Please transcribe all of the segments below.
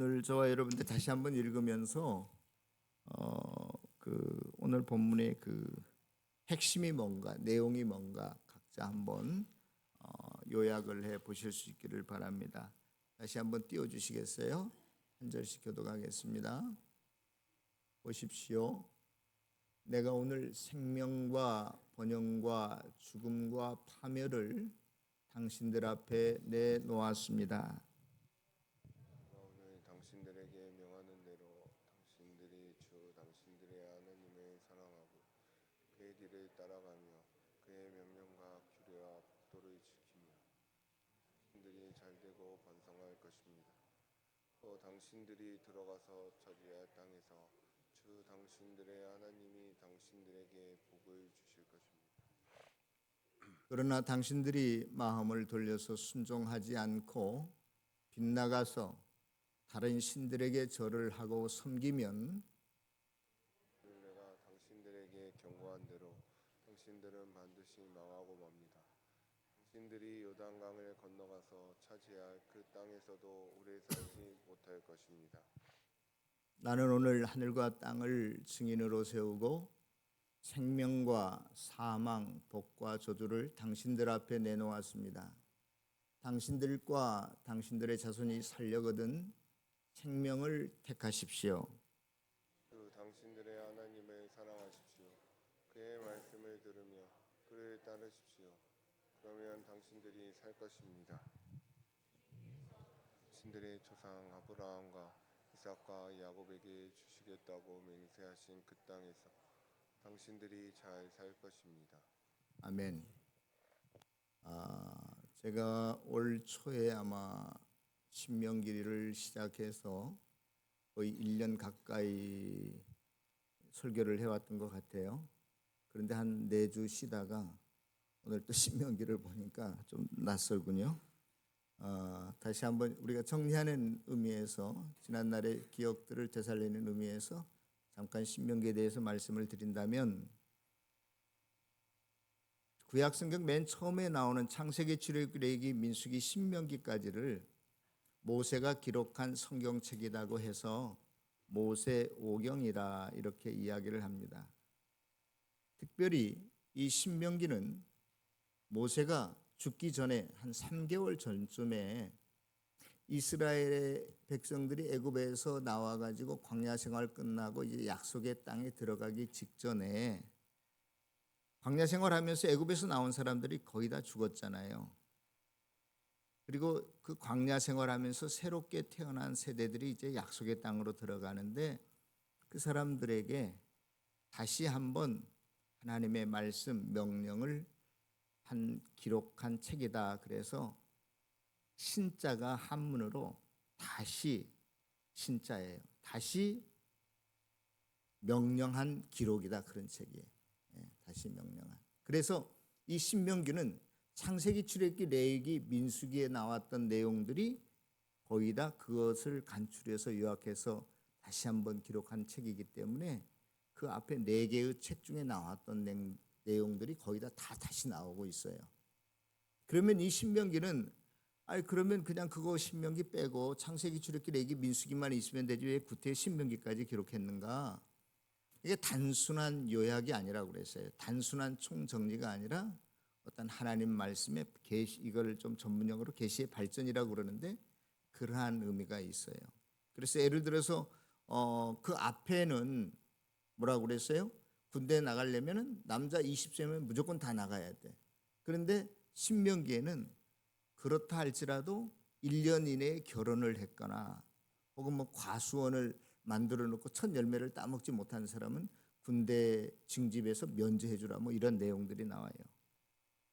오늘 저와 여러분들 다시 한번 읽으면서 오늘 본문의 핵심이 뭔가, 내용이 뭔가 각자 한번 요약을 해 보실 수 있기를 바랍니다. 다시 한번 띄워 주시겠어요? 한 절씩 교독하겠습니다. 보십시오. 내가 오늘 생명과 번영과 죽음과 파멸을 당신들 앞에 내놓았습니다. 오늘 당신들에게 명하는 대로 당신들이 주 당신들의 하나님을 사랑하고 그의 길을 따라가며 그의 명령과 규례와 법도를 지키며 당신들이 잘되고 번성할 것입니다. 또 당신들이 들어가서 차지할 땅에서 주 당신들의 하나님이 당신들에게 복을 주실 것입니다. 그러나 당신들이 마음을 돌려서 순종하지 않고 빗나가서 다른 신들에게 절을 하고 섬기면 내가 당신들에게 경고한 대로 당신들은 반드시 망하고 맙니다. 당신들이 요단강을 건너가서 차지할 그 땅에서도 오래 살지 못할 것입니다. 나는 오늘 하늘과 땅을 증인으로 세우고 생명과 사망, 복과 저주를 당신들 앞에 내놓았습니다. 당신들과 당신들의 자손이 살려거든 생명을 택하십시오. 그 당신들의 하나님을 사랑하십시오. 그의 말씀을 들으며 그를 따르십시오. 그러면 당신들이 살 것입니다. 당신들의 조상 아브라함과 이삭과 야곱에게 주시겠다고 맹세하신 그 땅에서 당신들이 잘 살 것입니다. 아멘. 제가 올 초에 아마 신명기를 시작해서 거의 1년 가까이 설교를 해왔던 것 같아요. 그런데 한 4주 쉬다가 오늘 또 신명기를 보니까 좀 낯설군요. 다시 한번 우리가 정리하는 의미에서 지난날의 기억들을 되살리는 의미에서 잠깐 신명기에 대해서 말씀을 드린다면 구약성경 맨 처음에 나오는 창세기, 출애굽기, 레위기, 민수기, 신명기까지를 모세가 기록한 성경책이라고 해서 모세오경이라 이렇게 이야기를 합니다. 특별히 이 신명기는 모세가 죽기 전에 한 3개월 전쯤에 이스라엘의 백성들이 애굽에서 나와가지고 광야 생활 끝나고 이제 약속의 땅에 들어가기 직전에 광야 생활하면서 애굽에서 나온 사람들이 거의 다 죽었잖아요. 그리고 그 광야 생활하면서 새롭게 태어난 세대들이 이제 약속의 땅으로 들어가는데 그 사람들에게 다시 한번 하나님의 말씀, 명령을 기록한 책이다. 그래서 신자가 한문으로 다시 신자예요. 다시 명령한 기록이다. 그런 책이에요. 다시 명령한. 그래서 이 신명기는 창세기, 출애굽기, 레위기, 민수기에 나왔던 내용들이 거의 다 그것을 간추려서 요약해서 다시 한번 기록한 책이기 때문에 그 앞에 4개의 책 중에 나왔던 내용들이 거의 다 다시 나오고 있어요. 그러면 이 신명기는 그러면 그냥 그거 신명기 빼고 창세기, 출애굽기, 레위기, 민수기만 있으면 되지 왜 구태 신명기까지 기록했는가? 이게 단순한 요약이 아니라고 그랬어요. 단순한 총정리가 아니라 어떤 하나님 말씀의 계시, 이걸 좀 전문용어로 계시의 발전이라고 그러는데 그러한 의미가 있어요. 그래서 예를 들어서 그 앞에는 뭐라고 그랬어요? 군대에 나가려면 남자 20세면 무조건 다 나가야 돼. 그런데 신명기에는 그렇다 할지라도 1년 이내에 결혼을 했거나 혹은 뭐 과수원을 만들어 놓고 첫 열매를 따먹지 못하는 사람은 군대 징집에서 면제해 주라 뭐 이런 내용들이 나와요.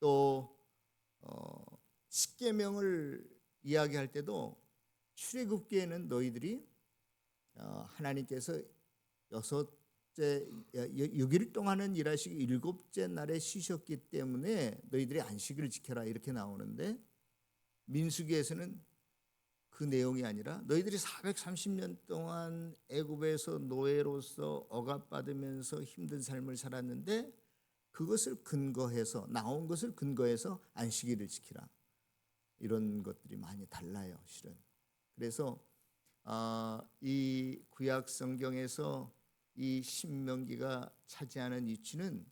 또 십계명을 이야기할 때도 출애굽기에는 너희들이 하나님께서 6일 동안은 일하시고 7째 날에 쉬셨기 때문에 너희들이 안식일을 지켜라 이렇게 나오는데 민수기에서는 그 내용이 아니라 너희들이 430년 동안 애굽에서 노예로서 억압받으면서 힘든 삶을 살았는데 그것을 근거해서 나온 것을 근거해서 안식일을 지키라. 이런 것들이 많이 달라요, 실은. 그래서 이 구약 성경에서 이 신명기가 차지하는 위치는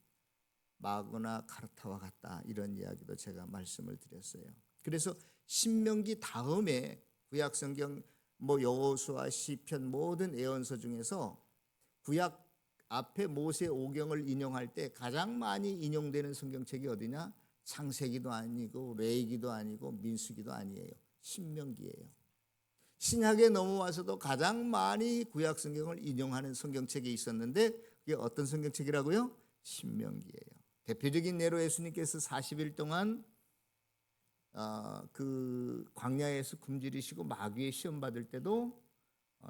마고나 카르타와 같다, 이런 이야기도 제가 말씀을 드렸어요. 그래서 신명기 다음에 구약 성경 여호수아, 시편 모든 예언서 중에서 구약 앞에 모세 오경을 인용할 때 가장 많이 인용되는 성경책이 어디냐? 창세기도 아니고 레위기도 아니고 민수기도 아니에요. 신명기예요. 신약에 넘어와서도 가장 많이 구약 성경을 인용하는 성경책이 있었는데 그게 어떤 성경책이라고요? 신명기예요. 대표적인 예로 예수님께서 40일 동안 그 광야에서 굶주리시고 마귀의 시험 받을 때도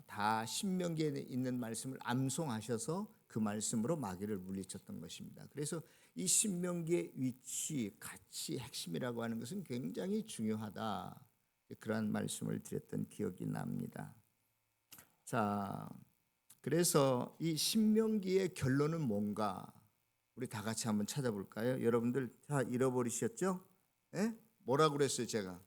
다 신명기에 있는 말씀을 암송하셔서 그 말씀으로 마귀를 물리쳤던 것입니다. 그래서 이 신명기의 위치, 가치, 핵심이라고 하는 것은 굉장히 중요하다, 그러한 말씀을 드렸던 기억이 납니다. 자, 그래서 이 신명기의 결론은 뭔가 우리 다 같이 한번 찾아볼까요? 여러분들 다 잃어버리셨죠? 예? 뭐라고 그랬어요 제가?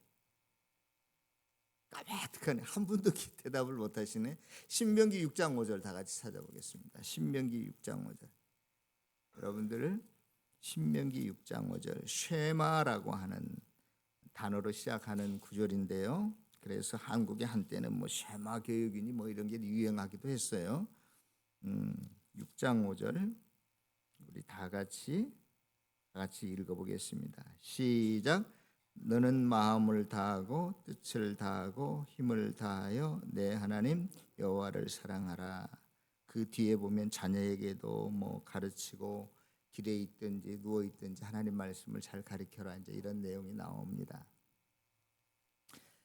까마득하네. 한 분도 대답을 못하시네. 신명기 6장 5절 다 같이 찾아보겠습니다. 신명기 6장 5절. 여러분들 신명기 6장 5절 쉐마라고 하는 단어로 시작하는 구절인데요. 그래서 한국에 한때는 쉐마 교육이니 이런 게 유행하기도 했어요. 6장 5절 우리 다 같이 읽어보겠습니다. 시작. 너는 마음을 다하고 뜻을 다하고 힘을 다하여 내 하나님 여호와를 사랑하라. 그 뒤에 보면 자녀에게도 가르치고 길에 있든지 누워 있든지 하나님 말씀을 잘 가르쳐라, 이제 이런 내용이 나옵니다.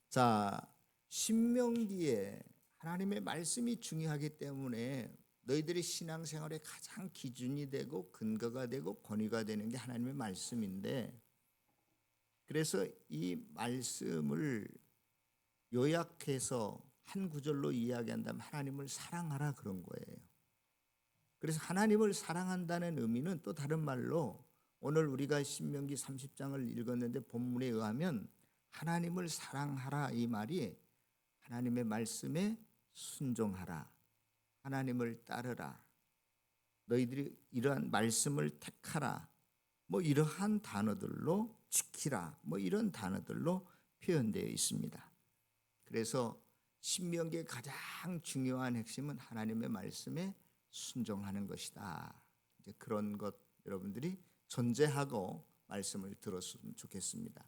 자, 신명기에 하나님의 말씀이 중요하기 때문에 너희들의 신앙생활의 가장 기준이 되고 근거가 되고 권위가 되는 게 하나님의 말씀인데, 그래서 이 말씀을 요약해서 한 구절로 이야기한다면 하나님을 사랑하라, 그런 거예요. 그래서 하나님을 사랑한다는 의미는 또 다른 말로 오늘 우리가 신명기 30장을 읽었는데 본문에 의하면 하나님을 사랑하라, 이 말이 하나님의 말씀에 순종하라, 하나님을 따르라, 너희들이 이러한 말씀을 택하라, 이러한 단어들로 지키라, 이런 단어들로 표현되어 있습니다. 그래서 신명기의 가장 중요한 핵심은 하나님의 말씀에 순종하는 것이다. 이제 그런 것 여러분들이 전제하고 말씀을 들었으면 좋겠습니다.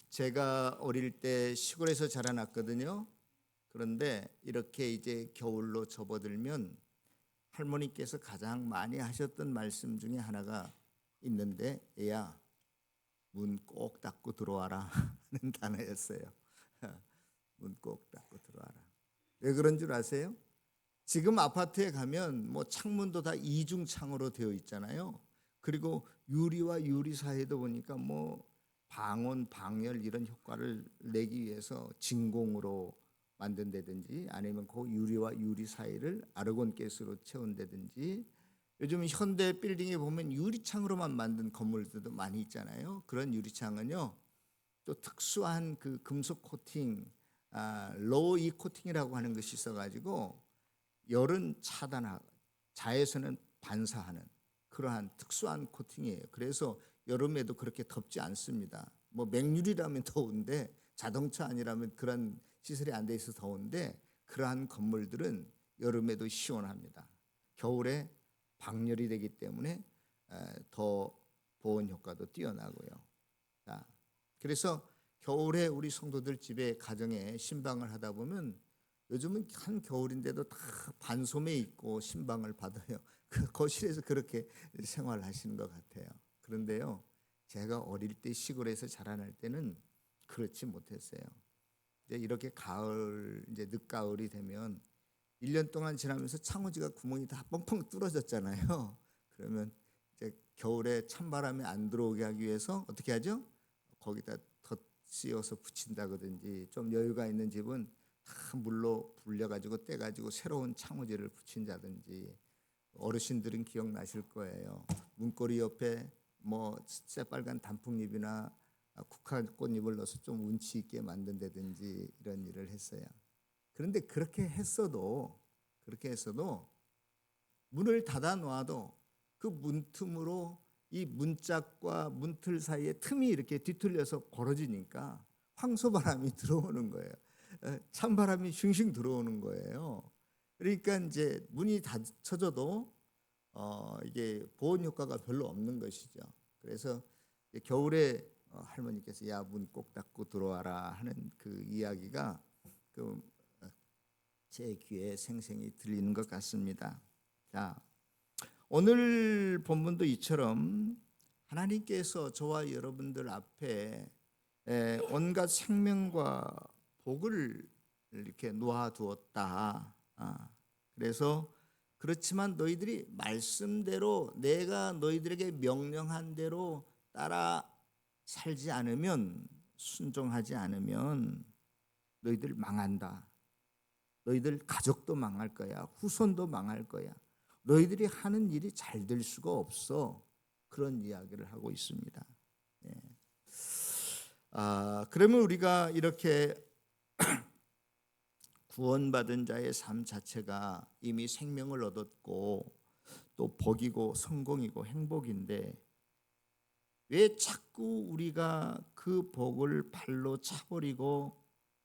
제가 어릴 때 시골에서 자라났거든요. 그런데 이렇게 이제 겨울로 접어들면 할머니께서 가장 많이 하셨던 말씀 중에 하나가 있는데, 애야 문 꼭 닫고 들어와라 하는 단어였어요. 문 꼭 닫고 들어와라. 왜 그런 줄 아세요? 지금 아파트에 가면 창문도 다 이중창으로 되어 있잖아요. 그리고 유리와 유리 사이에도 보니까 방온, 방열 이런 효과를 내기 위해서 진공으로 만든다든지 아니면 그 유리와 유리 사이를 아르곤가스로 채운다든지, 요즘 현대 빌딩에 보면 유리창으로만 만든 건물들도 많이 있잖아요. 그런 유리창은요 또 특수한 그 금속 코팅, 로우 이 코팅이라고 하는 것이 있어가지고 열은 차단하고 자외선은 반사하는 그러한 특수한 코팅이에요. 그래서 여름에도 그렇게 덥지 않습니다. 맹유리라면 더운데 자동차 아니라면 그런 시설이 안 돼 있어서 더운데, 그러한 건물들은 여름에도 시원합니다. 겨울에 방열이 되기 때문에 더 보온 효과도 뛰어나고요. 자, 그래서 겨울에 우리 성도들 집에 가정에 신방을 하다 보면 요즘은 한 겨울인데도 다 반소매 입고 신방을 받아요. 그 거실에서 그렇게 생활하시는 것 같아요. 그런데요, 제가 어릴 때 시골에서 자라날 때는 그렇지 못했어요. 이제 이렇게 가을, 이제 늦가을이 되면 1년 동안 지나면서 창호지가 구멍이 다 뻥뻥 뚫어졌잖아요. 그러면 이제 겨울에 찬바람이 안 들어오게 하기 위해서 어떻게 하죠? 거기다 덧 씌워서 붙인다든지, 좀 여유가 있는 집은 다 물로 불려가지고 떼가지고 새로운 창호지를 붙인다든지, 어르신들은 기억나실 거예요. 문고리 옆에 새빨간 단풍잎이나 국화꽃잎을 넣어서 좀 운치 있게 만든다든지 이런 일을 했어요. 그런데 그렇게 했어도 문을 닫아 놓아도 그 문틈으로 이 문짝과 문틀 사이에 틈이 이렇게 뒤틀려서 벌어지니까 황소바람이 들어오는 거예요. 찬바람이 슝슝 들어오는 거예요. 그러니까 이제 문이 닫혀져도 이게 보온 효과가 별로 없는 것이죠. 그래서 겨울에 할머니께서 야, 문 꼭 닫고 들어와라 하는 그 이야기가 제 귀에 생생히 들리는 것 같습니다. 자, 오늘 본문도 이처럼 하나님께서 저와 여러분들 앞에 온갖 생명과 복을 이렇게 놓아두었다. 그래서 그렇지만 너희들이 말씀대로 내가 너희들에게 명령한 대로 따라 살지 않으면, 순종하지 않으면 너희들 망한다. 너희들 가족도 망할 거야. 후손도 망할 거야. 너희들이 하는 일이 잘 될 수가 없어. 그런 이야기를 하고 있습니다. 그러면 우리가 이렇게 구원받은 자의 삶 자체가 이미 생명을 얻었고 또 복이고 성공이고 행복인데 왜 자꾸 우리가 그 복을 발로 차버리고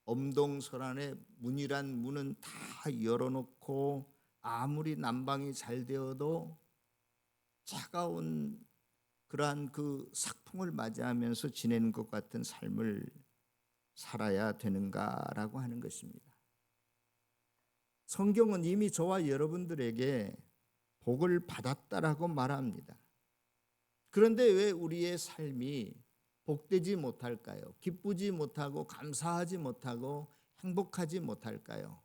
엄동설안에 문이란 문은 다 열어놓고 아무리 난방이 잘 되어도 차가운 그러한 그 삭풍을 맞이하면서 지내는 것 같은 삶을 살아야 되는가라고 하는 것입니다. 성경은 이미 저와 여러분들에게 복을 받았다라고 말합니다. 그런데 왜 우리의 삶이 복되지 못할까요? 기쁘지 못하고 감사하지 못하고 행복하지 못할까요?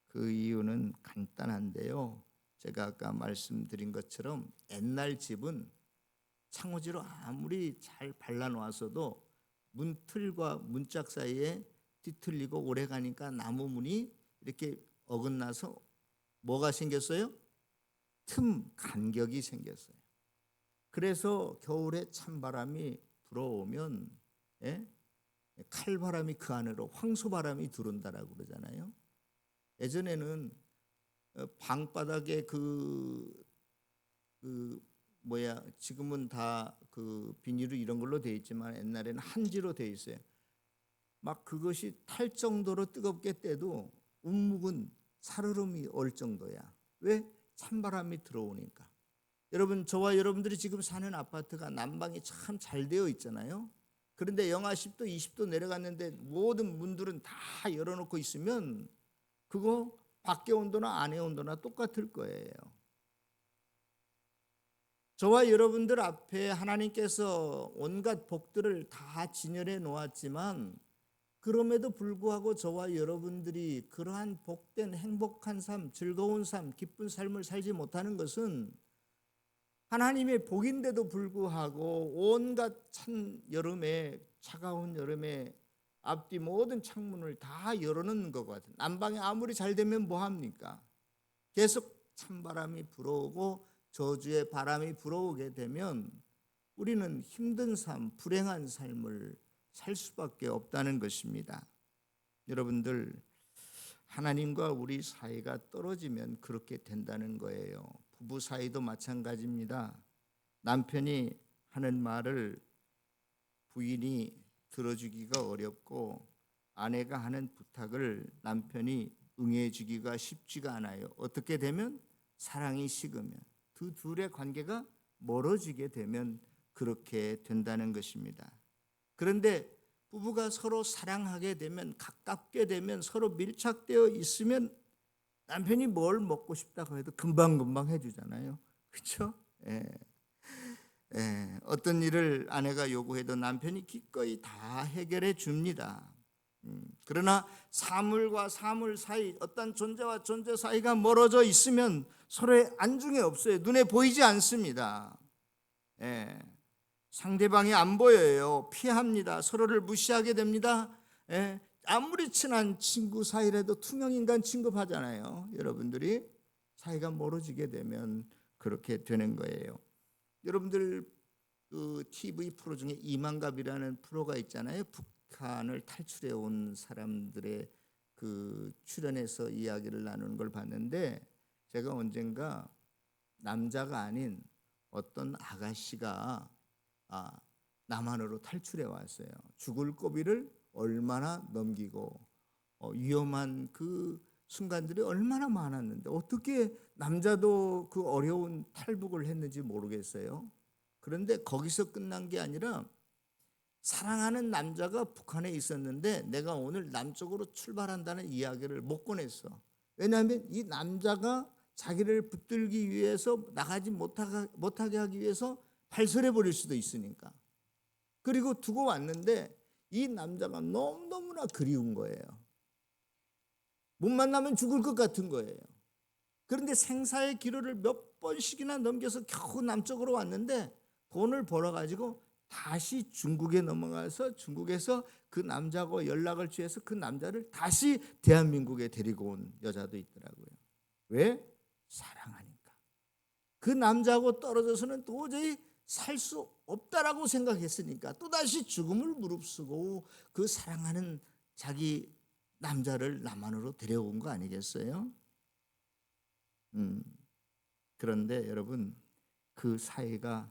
그 이유는 간단한데요. 제가 아까 말씀드린 것처럼 옛날 집은 창호지로 아무리 잘 발라놓았어도 문틀과 문짝 사이에 뒤틀리고 오래가니까 나무 문이 이렇게 어긋나서 뭐가 생겼어요? 간격이 생겼어요. 그래서 겨울에 찬바람이 불어오면 칼바람이 그 안으로 황소바람이 들어온다라고 그러잖아요. 예전에는 방바닥에 지금은 다 그 비닐로 이런 걸로 돼 있지만 옛날에는 한지로 돼 있어요. 막 그것이 탈 정도로 뜨겁게 떼도 움묵은 살얼음이 올 정도야. 왜? 찬바람이 들어오니까. 여러분, 저와 여러분들이 지금 사는 아파트가 난방이 참 잘 되어 있잖아요. 그런데 영하 10도, 20도 내려갔는데 모든 문들은 다 열어놓고 있으면 그거 밖의 온도나 안의 온도나 똑같을 거예요. 저와 여러분들 앞에 하나님께서 온갖 복들을 다 진열해 놓았지만 그럼에도 불구하고 저와 여러분들이 그러한 복된 행복한 삶, 즐거운 삶, 기쁜 삶을 살지 못하는 것은 하나님의 복인데도 불구하고 온갖 차가운 여름에 앞뒤 모든 창문을 다 열어놓는 것 같아요. 난방이 아무리 잘 되면 뭐합니까? 계속 찬바람이 불어오고 저주의 바람이 불어오게 되면 우리는 힘든 삶, 불행한 삶을 살 수밖에 없다는 것입니다. 여러분들, 하나님과 우리 사이가 떨어지면 그렇게 된다는 거예요. 부부 사이도 마찬가지입니다. 남편이 하는 말을 부인이 들어주기가 어렵고 아내가 하는 부탁을 남편이 응해주기가 쉽지가 않아요. 어떻게 되면? 사랑이 식으면, 그 둘의 관계가 멀어지게 되면 그렇게 된다는 것입니다. 그런데 부부가 서로 사랑하게 되면, 가깝게 되면, 서로 밀착되어 있으면 남편이 뭘 먹고 싶다고 해도 금방금방 해주잖아요. 그렇죠? 어떤 일을 아내가 요구해도 남편이 기꺼이 다 해결해 줍니다. 그러나 사물과 사물 사이, 어떤 존재와 존재 사이가 멀어져 있으면 서로의 안중에 없어요. 눈에 보이지 않습니다. 상대방이 안 보여요. 피합니다. 서로를 무시하게 됩니다. 아무리 친한 친구 사이라도 투명인간 취급하잖아요. 여러분들이 사이가 멀어지게 되면 그렇게 되는 거예요. 여러분들 그 TV 프로 중에 이만갑이라는 프로가 있잖아요. 북한을 탈출해 온 사람들의 그 출연해서 이야기를 나누는 걸 봤는데 제가 언젠가 남자가 아닌 어떤 아가씨가 남한으로 탈출해 왔어요. 죽을 고비를 얼마나 넘기고 위험한 그 순간들이 얼마나 많았는데 어떻게 남자도 그 어려운 탈북을 했는지 모르겠어요. 그런데 거기서 끝난 게 아니라 사랑하는 남자가 북한에 있었는데 내가 오늘 남쪽으로 출발한다는 이야기를 못 꺼냈어. 왜냐하면 이 남자가 자기를 붙들기 위해서 나가지 못하게 하기 위해서 발설해 버릴 수도 있으니까. 그리고 두고 왔는데 이 남자가 너무너무나 그리운 거예요. 못 만나면 죽을 것 같은 거예요. 그런데 생사의 기로를 몇 번씩이나 넘겨서 겨우 남쪽으로 왔는데 돈을 벌어가지고 다시 중국에 넘어가서 중국에서 그 남자하고 연락을 취해서 그 남자를 다시 대한민국에 데리고 온 여자도 있더라고요. 왜? 사랑하니까. 그 남자하고 떨어져서는 도저히 살 수 없다라고 생각했으니까 또다시 죽음을 무릅쓰고 그 사랑하는 자기 남자를 남한으로 데려온 거 아니겠어요? 그런데 여러분 그 사이가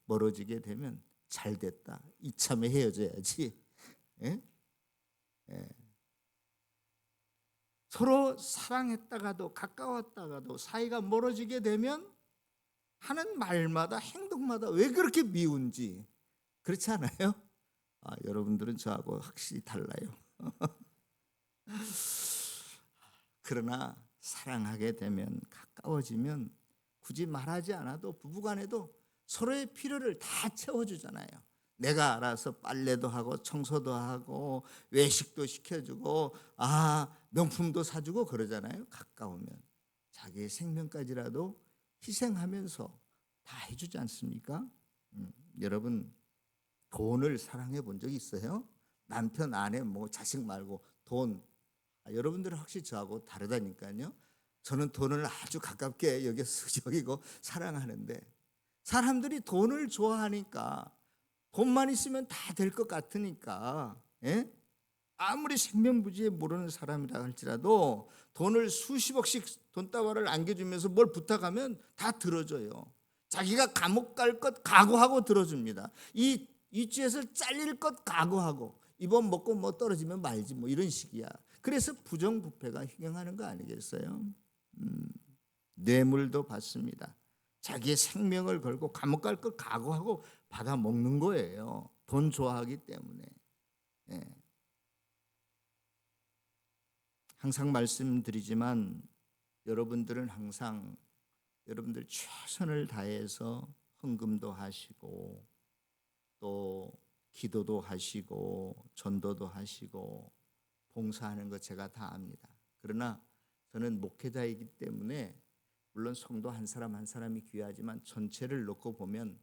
멀어지게 되면 잘 됐다. 이참에 헤어져야지. 예? 예. 서로 사랑했다가도 가까웠다가도 사이가 멀어지게 되면 하는 말마다 행동마다 왜 그렇게 미운지 그렇지 않아요? 여러분들은 저하고 확실히 달라요. 그러나 사랑하게 되면 가까워지면 굳이 말하지 않아도 부부간에도 서로의 필요를 다 채워주잖아요. 내가 알아서 빨래도 하고 청소도 하고 외식도 시켜주고 명품도 사주고 그러잖아요. 가까우면 자기의 생명까지라도 희생하면서 다 해주지 않습니까? 여러분 돈을 사랑해 본 적 있어요? 남편, 아내, 자식 말고 돈. 여러분들은 확실히 저하고 다르다니까요. 저는 돈을 아주 가깝게 여기고 사랑하는데 사람들이 돈을 좋아하니까 돈만 있으면 다 될 것 같으니까 아무리 생명부지에 모르는 사람이라 할지라도 돈을 수십억씩 돈다발을 안겨주면서 뭘 부탁하면 다 들어줘요. 자기가 감옥 갈 것 각오하고 들어줍니다. 이 유치에서 잘릴 것 각오하고 이번 먹고 떨어지면 말지 이런 식이야. 그래서 부정부패가 횡행하는 거 아니겠어요? 뇌물도 받습니다. 자기의 생명을 걸고 감옥 갈 것 각오하고 받아 먹는 거예요. 돈 좋아하기 때문에. 항상 말씀드리지만 여러분들은 항상 여러분들 최선을 다해서 헌금도 하시고 또 기도도 하시고 전도도 하시고 봉사하는 거 제가 다 압니다. 그러나 저는 목회자이기 때문에 물론 성도 한 사람 한 사람이 귀하지만 전체를 놓고 보면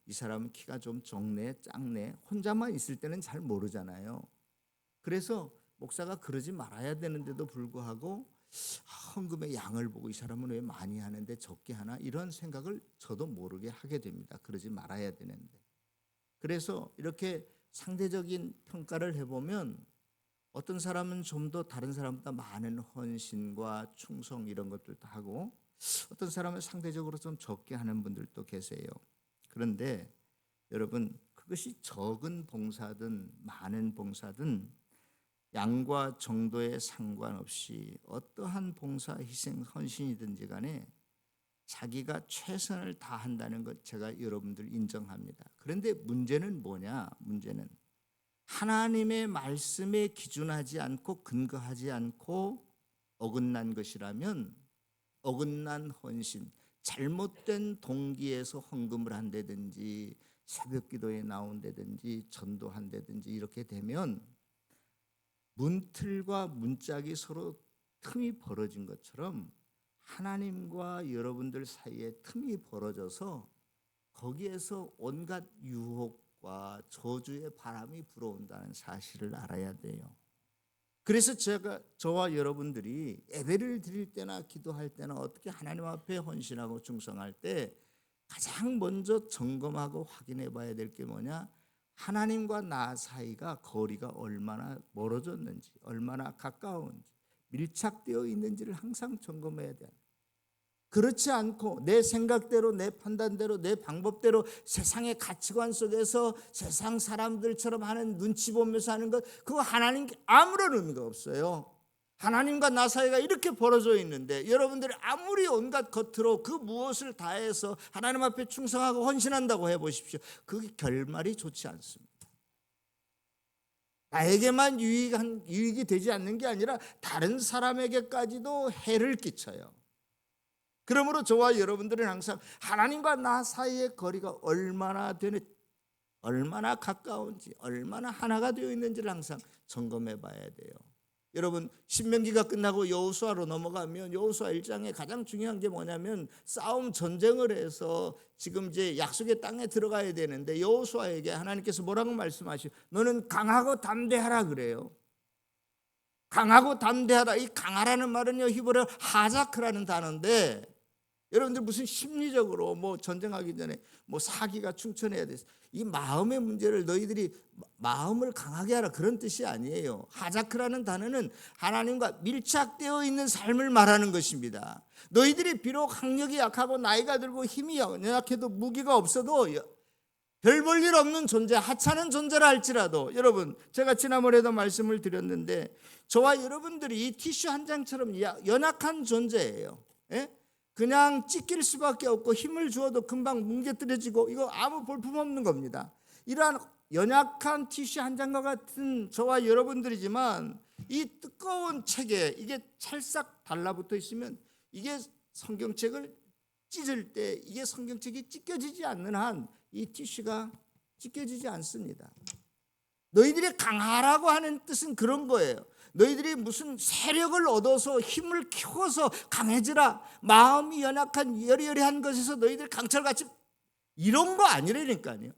이 사람은 키가 좀 적네 작네 혼자만 있을 때는 잘 모르잖아요. 그래서 목사가 그러지 말아야 되는데도 불구하고 헌금의 양을 보고 이 사람은 왜 많이 하는데 적게 하나 이런 생각을 저도 모르게 하게 됩니다. 그러지 말아야 되는데. 그래서 이렇게 상대적인 평가를 해보면 어떤 사람은 좀 더 다른 사람보다 많은 헌신과 충성 이런 것들도 하고 어떤 사람은 상대적으로 좀 적게 하는 분들도 계세요. 그런데 여러분 그것이 적은 봉사든 많은 봉사든 양과 정도에 상관없이 어떠한 봉사, 희생, 헌신이든지 간에 자기가 최선을 다한다는 것 제가 여러분들 인정합니다. 그런데 문제는 뭐냐? 문제는 하나님의 말씀에 기준하지 않고 근거하지 않고 어긋난 것이라면 어긋난 헌신, 잘못된 동기에서 헌금을 한다든지 새벽기도에 나온다든지 전도한다든지 이렇게 되면 문틀과 문짝이 서로 틈이 벌어진 것처럼 하나님과 여러분들 사이에 틈이 벌어져서 거기에서 온갖 유혹과 저주의 바람이 불어온다는 사실을 알아야 돼요. 그래서 저와 여러분들이 예배를 드릴 때나 기도할 때나 어떻게 하나님 앞에 헌신하고 충성할 때 가장 먼저 점검하고 확인해 봐야 될 게 뭐냐? 하나님과 나 사이가 거리가 얼마나 멀어졌는지, 얼마나 가까운지, 밀착되어 있는지를 항상 점검해야 돼요. 그렇지 않고 내 생각대로, 내 판단대로, 내 방법대로 세상의 가치관 속에서 세상 사람들처럼 하는, 눈치 보면서 하는 것, 그거 하나님께 아무런 의미가 없어요. 하나님과 나 사이가 이렇게 벌어져 있는데 여러분들이 아무리 온갖 겉으로 그 무엇을 다해서 하나님 앞에 충성하고 헌신한다고 해보십시오. 그게 결말이 좋지 않습니다. 나에게만 유익이 되지 않는 게 아니라 다른 사람에게까지도 해를 끼쳐요. 그러므로 저와 여러분들은 항상 하나님과 나 사이의 거리가 얼마나 가까운지, 얼마나 하나가 되어 있는지를 항상 점검해 봐야 돼요. 여러분, 신명기가 끝나고 여호수아로 넘어가면 여호수아 1장에 가장 중요한 게 뭐냐면 싸움 전쟁을 해서 지금 이제 약속의 땅에 들어가야 되는데 여호수아에게 하나님께서 뭐라고 말씀하시오? 너는 강하고 담대하라 그래요. 강하고 담대하라. 이 강하라는 말은요, 히브리어 하자크라는 단어인데 여러분들 무슨 심리적으로 뭐 전쟁하기 전에 뭐 사기가 충천해야 돼서 이 마음의 문제를 너희들이 마음을 강하게 하라 그런 뜻이 아니에요. 하자크라는 단어는 하나님과 밀착되어 있는 삶을 말하는 것입니다. 너희들이 비록 학력이 약하고 나이가 들고 힘이 연약해도 무기가 없어도 별 볼 일 없는 존재, 하찮은 존재라 할지라도 여러분, 제가 지난번에도 말씀을 드렸는데 저와 여러분들이 이 티슈 한 장처럼 연약한 존재예요. 예? 그냥 찢길 수밖에 없고 힘을 주어도 금방 뭉개뜨려지고 이거 아무 볼품없는 겁니다. 이러한 연약한 티슈 한 장과 같은 저와 여러분들이지만 이 두꺼운 책에 이게 찰싹 달라붙어 있으면 이게 성경책을 찢을 때 이게 성경책이 찢겨지지 않는 한 이 티슈가 찢겨지지 않습니다. 너희들이 강하라고 하는 뜻은 그런 거예요. 너희들이 무슨 세력을 얻어서 힘을 키워서 강해지라, 마음이 연약한 여리여리한 것에서 너희들 강철같이 이런 거 아니라니까요.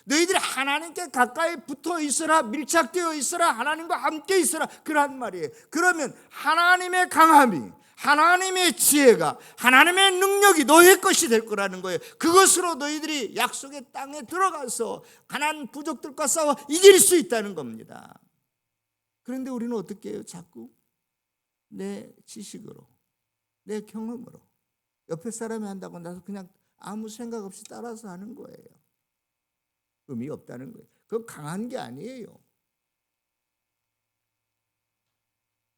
너희들이 하나님께 가까이 붙어 있어라, 밀착되어 있어라, 하나님과 함께 있어라, 그런 말이에요. 그러면 하나님의 강함이, 하나님의 지혜가, 하나님의 능력이 너의 것이 될 거라는 거예요. 그것으로 너희들이 약속의 땅에 들어가서 가나안 부족들과 싸워 이길 수 있다는 겁니다. 그런데 우리는 어떻게 해요? 자꾸 내 지식으로, 내 경험으로, 옆에 사람이 한다고 나서 그냥 아무 생각 없이 따라서 하는 거예요. 의미 없다는 거예요. 그건 강한 게 아니에요.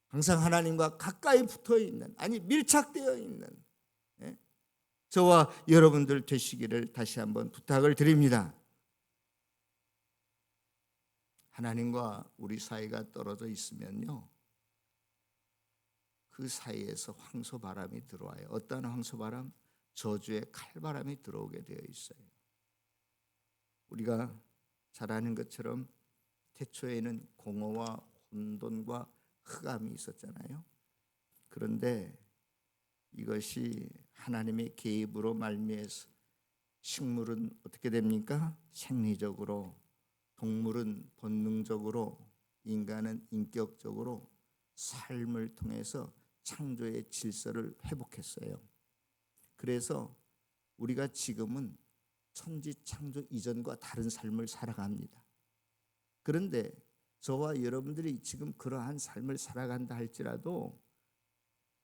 항상 하나님과 가까이 붙어 있는, 아니 밀착되어 있는 저와 여러분들 되시기를 다시 한번 부탁을 드립니다. 하나님과 우리 사이가 떨어져 있으면요, 그 사이에서 황소바람이 들어와요. 어떤 황소바람? 저주의 칼바람이 들어오게 되어 있어요. 우리가 잘 아는 것처럼 태초에는 공허와 혼돈과 흑암이 있었잖아요. 그런데 이것이 하나님의 개입으로 말미해서 식물은 어떻게 됩니까? 생리적으로, 동물은 본능적으로, 인간은 인격적으로 삶을 통해서 창조의 질서를 회복했어요. 그래서 우리가 지금은 천지 창조 이전과 다른 삶을 살아갑니다. 그런데 저와 여러분들이 지금 그러한 삶을 살아간다 할지라도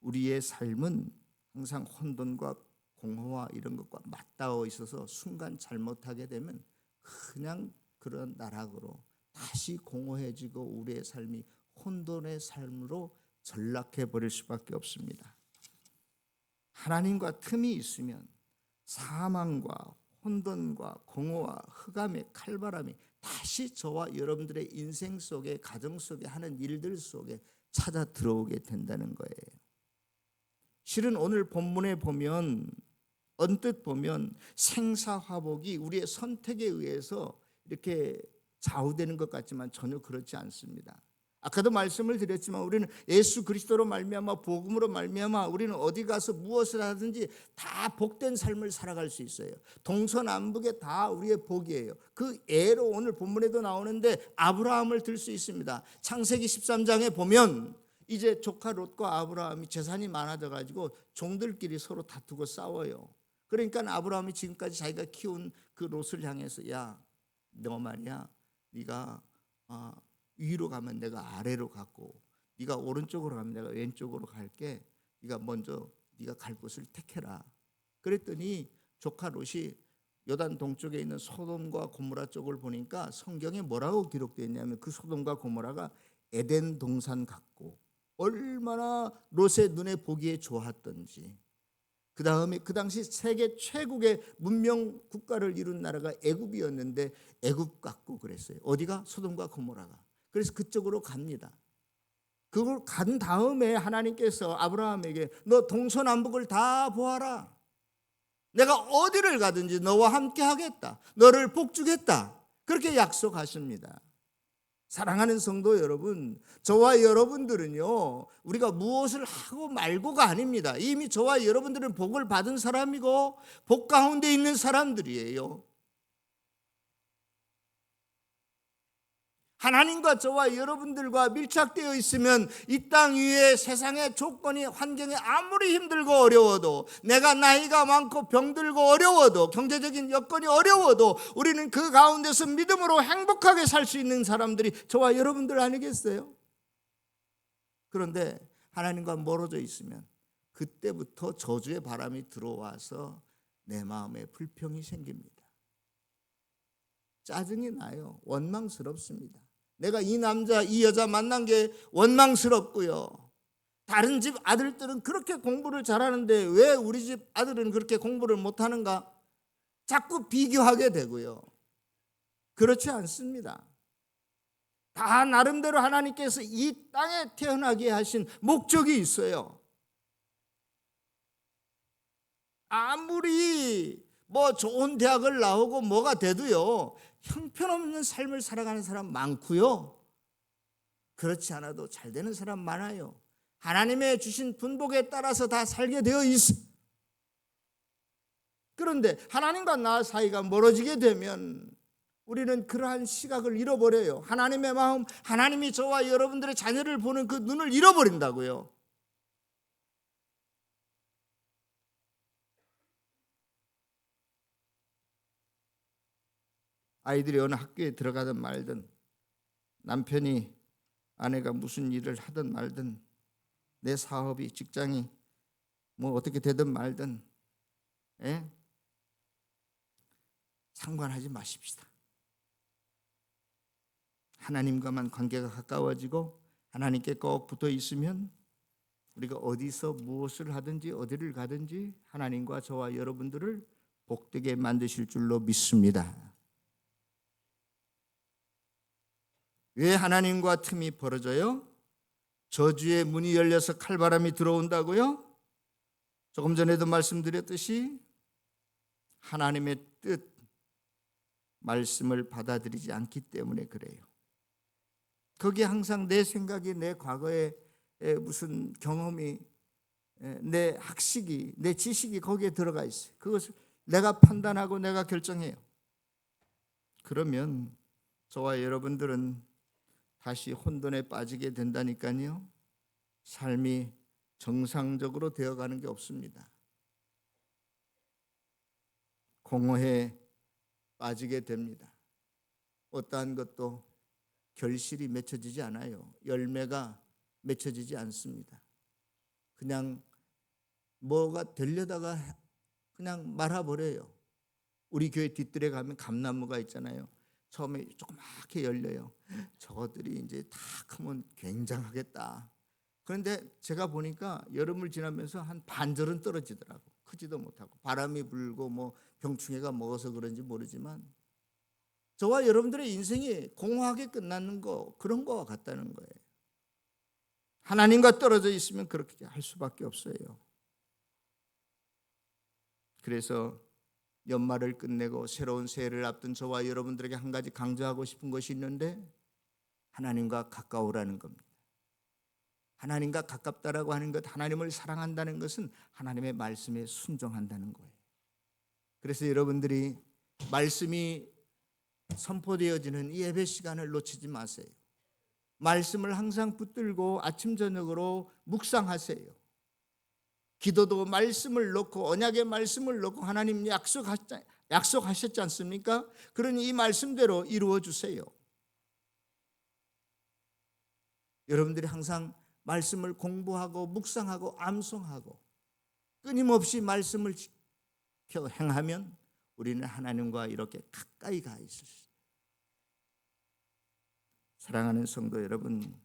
우리의 삶은 항상 혼돈과 공허와 이런 것과 맞닿아 있어서 순간 잘못하게 되면 그냥 그런 나락으로 다시 공허해지고 우리의 삶이 혼돈의 삶으로 전락해 버릴 수밖에 없습니다. 하나님과 틈이 있으면 사망과 혼돈과 공허와 흑암의 칼바람이 다시 저와 여러분들의 인생 속에, 가정 속에 하는 일들 속에 찾아 들어오게 된다는 거예요. 실은 오늘 본문에 보면, 언뜻 보면 생사화복이 우리의 선택에 의해서 이렇게 좌우되는 것 같지만 전혀 그렇지 않습니다. 아까도 말씀을 드렸지만 우리는 예수 그리스도로 말미암아, 복음으로 말미암아 우리는 어디 가서 무엇을 하든지 다 복된 삶을 살아갈 수 있어요. 동서남북에 다 우리의 복이에요. 그 예로 오늘 본문에도 나오는데 아브라함을 들 수 있습니다. 창세기 13장에 보면 이제 조카 롯과 아브라함이 재산이 많아져 가지고 종들끼리 서로 다투고 싸워요. 그러니까 아브라함이 지금까지 자기가 키운 그 롯을 향해서 야, 너 말이야, 네가 위로 가면 내가 아래로 갔고, 네가 오른쪽으로 가면 내가 왼쪽으로 갈게. 네가 먼저 네가 갈 곳을 택해라. 그랬더니 조카 롯이 요단 동쪽에 있는 소돔과 고모라 쪽을 보니까 성경에 뭐라고 기록되어 있냐면 그 소돔과 고모라가 에덴 동산 같고 얼마나 롯의 눈에 보기에 좋았던지. 그 다음에 그 당시 세계 최고의 문명 국가를 이룬 나라가 애굽이었는데 애굽 같고 그랬어요. 어디가? 소돔과 고모라가. 그래서 그쪽으로 갑니다. 그걸 간 다음에 하나님께서 아브라함에게 너 동서남북을 다 보아라. 내가 어디를 가든지 너와 함께 하겠다. 너를 복주겠다. 그렇게 약속하십니다. 사랑하는 성도 여러분, 저와 여러분들은요, 우리가 무엇을 하고 말고가 아닙니다. 이미 저와 여러분들은 복을 받은 사람이고 복 가운데 있는 사람들이에요. 하나님과 저와 여러분들과 밀착되어 있으면 이 땅 위에 세상의 조건이 환경이 아무리 힘들고 어려워도, 내가 나이가 많고 병들고 어려워도, 경제적인 여건이 어려워도 우리는 그 가운데서 믿음으로 행복하게 살 수 있는 사람들이 저와 여러분들 아니겠어요? 그런데 하나님과 멀어져 있으면 그때부터 저주의 바람이 들어와서 내 마음에 불평이 생깁니다. 짜증이 나요. 원망스럽습니다. 내가 이 남자 이 여자 만난 게 원망스럽고요. 다른 집 아들들은 그렇게 공부를 잘하는데 왜 우리 집 아들은 그렇게 공부를 못하는가? 자꾸 비교하게 되고요. 그렇지 않습니다. 다 나름대로 하나님께서 이 땅에 태어나게 하신 목적이 있어요. 아무리 좋은 대학을 나오고 뭐가 돼도요, 형편없는 삶을 살아가는 사람 많고요. 그렇지 않아도 잘 되는 사람 많아요. 하나님의 주신 분복에 따라서 다 살게 되어 있어. 그런데 하나님과 나 사이가 멀어지게 되면 우리는 그러한 시각을 잃어버려요. 하나님의 마음, 하나님이 저와 여러분들의 자녀를 보는 그 눈을 잃어버린다고요. 아이들이 어느 학교에 들어가든 말든, 남편이 아내가 무슨 일을 하든 말든, 내 사업이 직장이 어떻게 되든 말든 상관하지 마십시다. 하나님과만 관계가 가까워지고 하나님께 꼭 붙어 있으면 우리가 어디서 무엇을 하든지 어디를 가든지 하나님과 저와 여러분들을 복되게 만드실 줄로 믿습니다. 왜 하나님과 틈이 벌어져요? 저주의 문이 열려서 칼바람이 들어온다고요? 조금 전에도 말씀드렸듯이 하나님의 뜻, 말씀을 받아들이지 않기 때문에 그래요. 거기에 항상 내 생각이, 내 과거의 무슨 경험이, 내 학식이, 내 지식이 거기에 들어가 있어요. 그것을 내가 판단하고 내가 결정해요. 그러면 저와 여러분들은 다시 혼돈에 빠지게 된다니까요. 삶이 정상적으로 되어가는 게 없습니다. 공허에 빠지게 됩니다. 어떠한 것도 결실이 맺혀지지 않아요. 열매가 맺혀지지 않습니다. 그냥 뭐가 되려다가 그냥 말아버려요. 우리 교회 뒷뜰에 가면 감나무가 있잖아요. 처음에 조그맣게 열려요. 저것들이 이제 다 크면 굉장하겠다. 그런데 제가 보니까 여름을 지나면서 한 반절은 떨어지더라고. 크지도 못하고 바람이 불고 병충해가 먹어서 그런지 모르지만 저와 여러분들의 인생이 공허하게 끝나는 거, 그런 거와 같다는 거예요. 하나님과 떨어져 있으면 그렇게 할 수밖에 없어요. 그래서 연말을 끝내고 새로운 새해를 앞둔 저와 여러분들에게 한 가지 강조하고 싶은 것이 있는데, 하나님과 가까우라는 겁니다. 하나님과 가깝다라고 하는 것, 하나님을 사랑한다는 것은 하나님의 말씀에 순종한다는 거예요. 그래서 여러분들이 말씀이 선포되어지는 이 예배 시간을 놓치지 마세요. 말씀을 항상 붙들고 아침 저녁으로 묵상하세요. 기도도 말씀을 놓고, 언약의 말씀을 놓고, 하나님 약속하셨지 않습니까? 그러니 이 말씀대로 이루어 주세요. 여러분들이 항상 말씀을 공부하고 묵상하고 암송하고 끊임없이 말씀을 지켜 행하면 우리는 하나님과 이렇게 가까이 가 있을 수 있어요. 사랑하는 성도 여러분,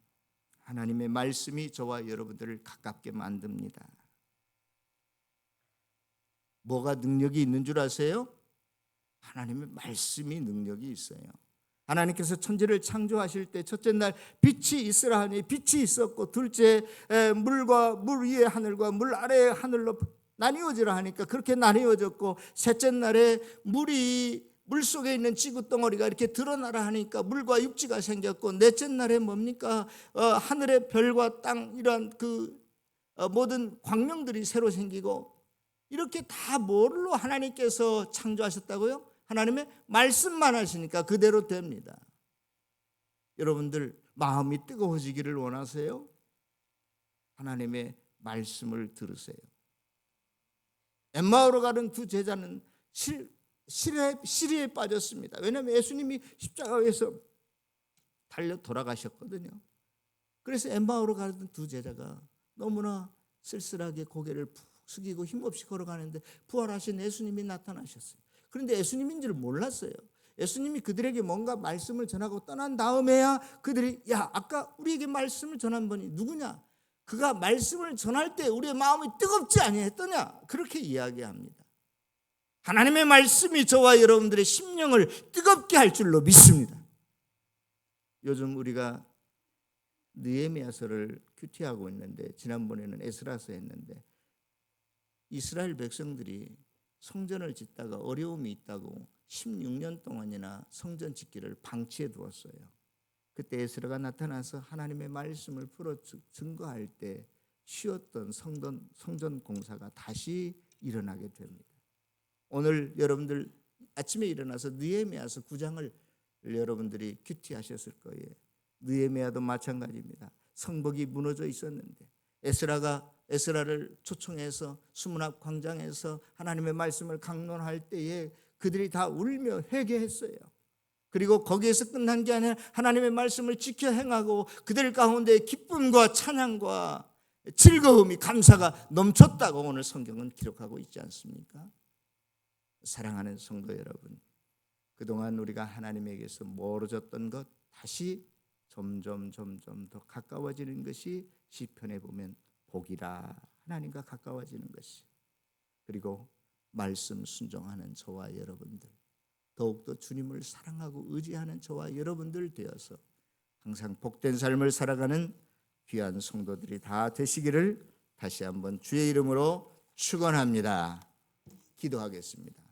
하나님의 말씀이 저와 여러분들을 가깝게 만듭니다. 뭐가 능력이 있는 줄 아세요? 하나님의 말씀이 능력이 있어요. 하나님께서 천지를 창조하실 때 첫째 날 빛이 있으라 하니 빛이 있었고, 둘째 물과 물 위의 하늘과 물 아래의 하늘로 나뉘어지라 하니까 그렇게 나뉘어졌고, 셋째 날에 물 속에 있는 지구덩어리가 이렇게 드러나라 하니까 물과 육지가 생겼고, 넷째 날에 뭡니까? 하늘의 별과 땅, 이런 모든 광명들이 새로 생기고, 이렇게 다 뭘로 하나님께서 창조하셨다고요? 하나님의 말씀만 하시니까 그대로 됩니다. 여러분들 마음이 뜨거워지기를 원하세요? 하나님의 말씀을 들으세요. 엠마오로 가는 두 제자는 시리에 빠졌습니다. 왜냐하면 예수님이 십자가에서 달려 돌아가셨거든요. 그래서 엠마오로 가는 두 제자가 너무나 쓸쓸하게 고개를 푹 숙이고 힘없이 걸어가는데 부활하신 예수님이 나타나셨어요. 그런데 예수님인 줄 몰랐어요. 예수님이 그들에게 뭔가 말씀을 전하고 떠난 다음에야 그들이, 야, 아까 우리에게 말씀을 전한 분이 누구냐? 그가 말씀을 전할 때 우리의 마음이 뜨겁지 아니했더냐? 그렇게 이야기합니다. 하나님의 말씀이 저와 여러분들의 심령을 뜨겁게 할 줄로 믿습니다. 요즘 우리가 느헤미야서를 큐티하고 있는데, 지난번에는 에스라서 했는데, 이스라엘 백성들이 성전을 짓다가 어려움이 있다고 16년 동안이나 성전 짓기를 방치해 두었어요. 그때 에스라가 나타나서 하나님의 말씀을 풀어 증거할 때 쉬었던 성전 공사가 다시 일어나게 됩니다. 오늘 여러분들 아침에 일어나서 느헤미야서 9장을 여러분들이 큐티하셨을 거예요. 느헤미야도 마찬가지입니다. 성벽이 무너져 있었는데 에스라를 초청해서 수문앞 광장에서 하나님의 말씀을 강론할 때에 그들이 다 울며 회개했어요. 그리고 거기에서 끝난 게 아니라 하나님의 말씀을 지켜 행하고 그들 가운데 기쁨과 찬양과 즐거움이, 감사가 넘쳤다고 오늘 성경은 기록하고 있지 않습니까? 사랑하는 성도 여러분, 그동안 우리가 하나님에게서 멀어졌던 것 다시 점점 더 가까워지는 것이 시편에 보면 복이라, 하나님과 가까워지는 것이. 그리고 말씀 순종하는 저와 여러분들, 더욱더 주님을 사랑하고 의지하는 저와 여러분들 되어서 항상 복된 삶을 살아가는 귀한 성도들이 다 되시기를 다시 한번 주의 이름으로 축원합니다. 기도하겠습니다.